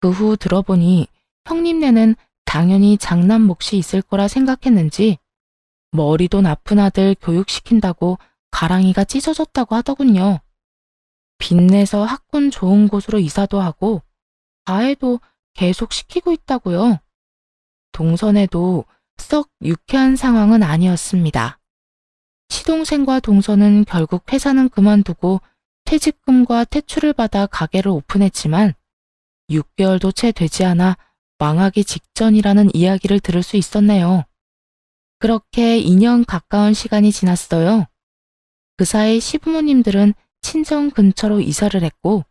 그 후 들어보니 형님네는 당연히 장남 몫이 있을 거라 생각했는지 머리도 나쁜 아들 교육시킨다고 가랑이가 찢어졌다고 하더군요. 빚내서 학군 좋은 곳으로 이사도 하고 가해도 계속 시키고 있다고요. 동선에도 썩 유쾌한 상황은 아니었습니다. 시동생과 동서는 결국 회사는 그만두고 퇴직금과 퇴출을 받아 가게를 오픈했지만 6개월도 채 되지 않아 망하기 직전이라는 이야기를 들을 수 있었네요. 그렇게 2년 가까운 시간이 지났어요. 그 사이 시부모님들은 친정 근처로 이사를 했고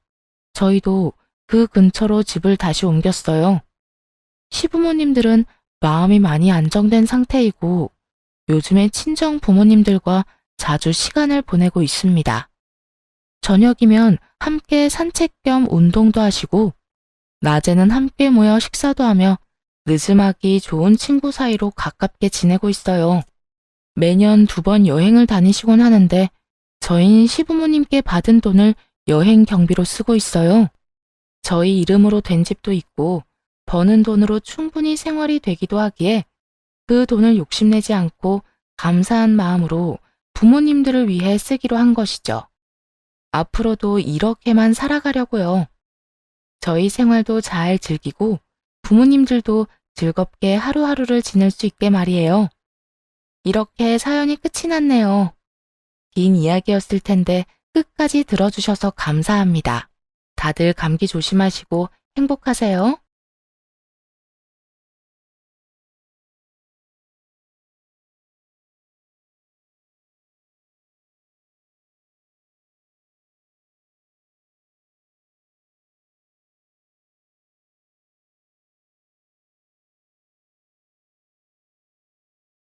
저희도 그 근처로 집을 다시 옮겼어요. 시부모님들은 마음이 많이 안정된 상태이고 요즘에 친정 부모님들과 자주 시간을 보내고 있습니다. 저녁이면 함께 산책 겸 운동도 하시고 낮에는 함께 모여 식사도 하며 느즈막이 좋은 친구 사이로 가깝게 지내고 있어요. 매년 2번 여행을 다니시곤 하는데 저희는 시부모님께 받은 돈을 여행 경비로 쓰고 있어요. 저희 이름으로 된 집도 있고 버는 돈으로 충분히 생활이 되기도 하기에 그 돈을 욕심내지 않고 감사한 마음으로 부모님들을 위해 쓰기로 한 것이죠. 앞으로도 이렇게만 살아가려고요. 저희 생활도 잘 즐기고 부모님들도 즐겁게 하루하루를 지낼 수 있게 말이에요. 이렇게 사연이 끝이 났네요. 긴 이야기였을 텐데 끝까지 들어주셔서 감사합니다. 다들 감기 조심하시고 행복하세요.